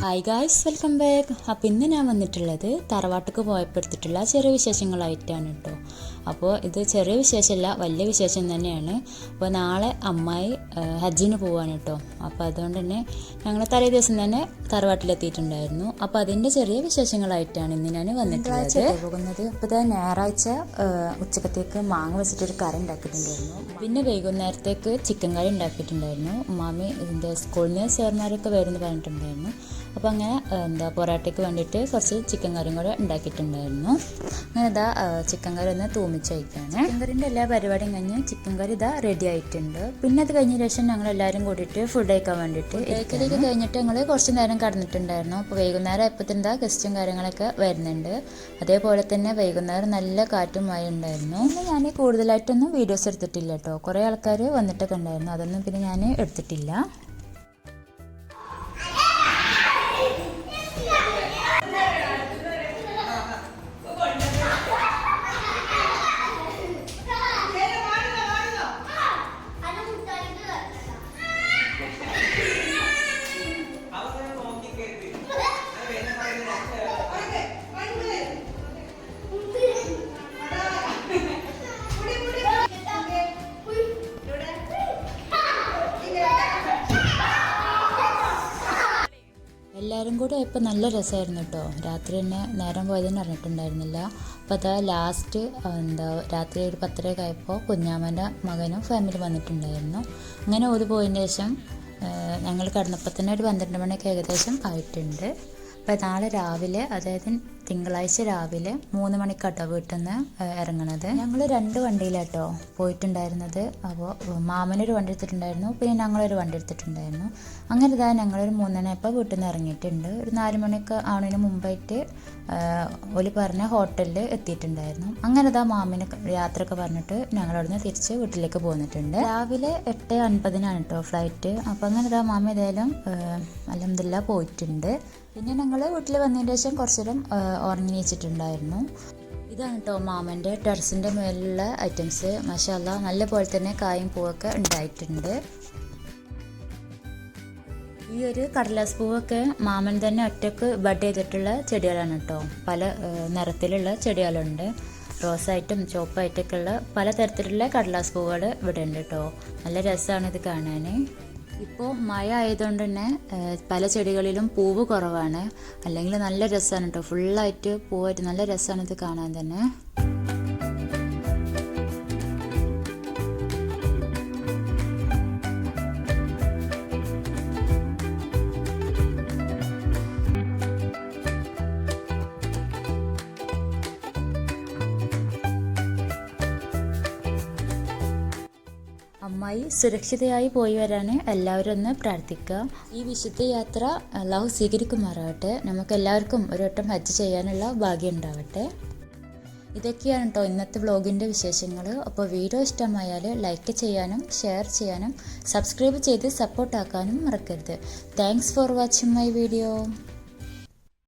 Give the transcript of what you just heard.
Hi guys, welcome back. അപ്പോൾ ഇന്ന് ഞാൻ വന്നിട്ടുള്ളത് തറവാട്ടിക്ക് പോയപ്പോൾ എടുത്തിട്ടുള്ള ചെറിയ വിശേഷങ്ങളായിട്ടാണ് കേട്ടോ. അപ്പോൾ ഇത് ചെറിയ വിശേഷമല്ല, വലിയ വിശേഷം തന്നെയാണ്. അപ്പോൾ നാളെ അമ്മായി ഹജ്ജിന് പോവാണ് കേട്ടോ. അപ്പോൾ അതുകൊണ്ട് തന്നെ ഞങ്ങൾ തലേ ദിവസം തന്നെ തറവാട്ടിലെത്തിയിട്ടുണ്ടായിരുന്നു. അപ്പോൾ അതിൻ്റെ ചെറിയ വിശേഷങ്ങളായിട്ടാണ് ഇന്ന് ഞാൻ വന്നിട്ടുള്ളത് പോകുന്നത്. അപ്പോൾ ഇത് ഞായറാഴ്ച ഉച്ചക്കത്തേക്ക് മാങ്ങ വെച്ചിട്ടൊരു കറി ഉണ്ടാക്കിയിട്ടുണ്ടായിരുന്നു. പിന്നെ വൈകുന്നേരത്തേക്ക് ചിക്കൻ കറി ഉണ്ടാക്കിയിട്ടുണ്ടായിരുന്നു. മാമി ഇതിൻ്റെ സ്കൂളിൽ നിന്ന് സാർമാരൊക്കെ വരുമെന്ന് പറഞ്ഞിട്ടുണ്ടായിരുന്നു. അപ്പോൾ അങ്ങനെ പൊറാട്ടയ്ക്ക് വേണ്ടിയിട്ട് കുറച്ച് ചിക്കൻ കറിയും കൂടെ ഉണ്ടാക്കിയിട്ടുണ്ടായിരുന്നു. അങ്ങനെ ചിക്കൻ കറി ഒന്ന് തൂമിച്ച് വയ്ക്കുകയാണ്. ചിക്കൻ കറിൻ്റെ എല്ലാ പരിപാടിയും കഴിഞ്ഞ് ചിക്കൻ കറി റെഡി ആയിട്ടുണ്ട്. പിന്നെ അത് കഴിഞ്ഞ ശേഷം ഞങ്ങൾ എല്ലാവരും കൂടിയിട്ട് ഫുഡ് കഴിക്കാൻ വേണ്ടിയിട്ട് ഏക്കലേക്ക് കഴിഞ്ഞിട്ട് ഞങ്ങൾ കുറച്ച് നേരം കടന്നിട്ടുണ്ടായിരുന്നു. അപ്പോൾ വൈകുന്നേരം ആയപ്പോഴത്തെ ഗസ്റ്റും കാര്യങ്ങളൊക്കെ വരുന്നുണ്ട്. അതേപോലെ തന്നെ വൈകുന്നേരം നല്ല കാറ്റും മഴ ഉണ്ടായിരുന്നു. പിന്നെ ഞാൻ കൂടുതലായിട്ടൊന്നും വീഡിയോസ് എടുത്തിട്ടില്ല കേട്ടോ. കുറേ ആൾക്കാർ വന്നിട്ടൊക്കെ ഉണ്ടായിരുന്നു. അതൊന്നും പിന്നെ ഞാൻ എടുത്തിട്ടില്ല. എല്ലാവരും കൂടെ ഇപ്പോൾ നല്ല രസമായിരുന്നു കേട്ടോ. രാത്രി തന്നെ നേരം പോയതെന്ന് അറിഞ്ഞിട്ടുണ്ടായിരുന്നില്ല. അപ്പോൾ അതാ ലാസ്റ്റ് രാത്രി ഒരു 10:30 ആയപ്പോൾ കുഞ്ഞാമ്മൻ്റെ മകനും ഫാമിലി വന്നിട്ടുണ്ടായിരുന്നു. അങ്ങനെ ഒരു പോയതിന് ശേഷം ഞങ്ങൾ കിടന്നപ്പോൾ തന്നെ ഒരു 12 മണിയൊക്കെ ഏകദേശം ആയിട്ടുണ്ട്. അപ്പോൾ നാളെ രാവിലെ, അതായത് തിങ്കളാഴ്ച രാവിലെ 3 മണിക്കാട്ടോ വീട്ടിൽ നിന്ന് ഇറങ്ങണത്. ഞങ്ങൾ 2 വണ്ടിയിലാട്ടോ പോയിട്ടുണ്ടായിരുന്നത്. അപ്പോൾ മാമനൊരു വണ്ടി എടുത്തിട്ടുണ്ടായിരുന്നു, പിന്നെ ഞങ്ങളൊരു വണ്ടി എടുത്തിട്ടുണ്ടായിരുന്നു. അങ്ങനെ ഞങ്ങളൊരു 3 മണിയായപ്പോൾ വീട്ടിൽ നിന്ന് ഇറങ്ങിയിട്ടുണ്ട്. ഒരു 4 മണിയൊക്കെ ആവുന്നതിന് മുമ്പായിട്ട് ഒരു പറഞ്ഞ ഹോട്ടലിൽ എത്തിയിട്ടുണ്ടായിരുന്നു. അങ്ങനെ മാമിന് യാത്രയൊക്കെ പറഞ്ഞിട്ട് ഞങ്ങളവിടുന്ന് തിരിച്ച് വീട്ടിലേക്ക് പോന്നിട്ടുണ്ട്. രാവിലെ 8:50 കേട്ടോ ഫ്ലൈറ്റ്. അപ്പോൾ അങ്ങനെ മാമി ഏതായാലും അൽഹംദുലില്ലാ പോയിട്ടുണ്ട്. പിന്നെ ഞങ്ങൾ വീട്ടിൽ വന്നതിന് ശേഷം കുറച്ച് നേരം ഉറങ്ങി വെച്ചിട്ടുണ്ടായിരുന്നു. ഇതാണ് കേട്ടോ മാമൻ്റെ ടെറസിൻ്റെ മേലുള്ള ഐറ്റംസ്. മാഷാ അല്ലാഹ് നല്ല പോലെ തന്നെ കായും പൂവൊക്കെ ഉണ്ടായിട്ടുണ്ട്. ഈ ഒരു കടലാസ് പൂവൊക്കെ മാമൻ തന്നെ ഒറ്റക്ക് ബഡ് ചെയ്തിട്ടുള്ള ചെടികളാണ് കേട്ടോ. പല നിറത്തിലുള്ള ചെടികളുണ്ട്. റോസായിട്ടും ചുവപ്പായിട്ടൊക്കെ ഉള്ള പലതരത്തിലുള്ള കടലാസ് പൂവുകൾ ഇവിടെ ഉണ്ട് കേട്ടോ. നല്ല രസമാണ് ഇത് കാണാൻ. ഇപ്പോൾ മഴ ആയതുകൊണ്ട് തന്നെ പല ചെടികളിലും പൂവ് കുറവാണ്. അല്ലെങ്കിൽ നല്ല രസമാണ് കേട്ടോ. ഫുള്ളായിട്ട് പൂവായിട്ട് നല്ല രസമാണ് ഇത് കാണാൻ തന്നെ. അമ്മായി സുരക്ഷിതയായി പോയി വരാൻ എല്ലാവരും ഒന്ന് പ്രാർത്ഥിക്കുക. ഈ വിശുദ്ധ യാത്ര അല്ലാഹു സ്വീകരിക്കുമാറാവട്ടെ. നമുക്ക് എല്ലാവർക്കും ഒരു വട്ടം ഹജ്ജ് ചെയ്യാനുള്ള ഭാഗ്യം ഉണ്ടാവട്ടെ. ഇതൊക്കെയാണ് കേട്ടോ ഇന്നത്തെ വ്ളോഗിൻ്റെ വിശേഷങ്ങൾ. അപ്പോൾ വീഡിയോ ഇഷ്ടമായാൽ ലൈക്ക് ചെയ്യാനും ഷെയർ ചെയ്യാനും സബ്സ്ക്രൈബ് ചെയ്ത് സപ്പോർട്ടാക്കാനും മറക്കരുത്. Thanks for watching my video.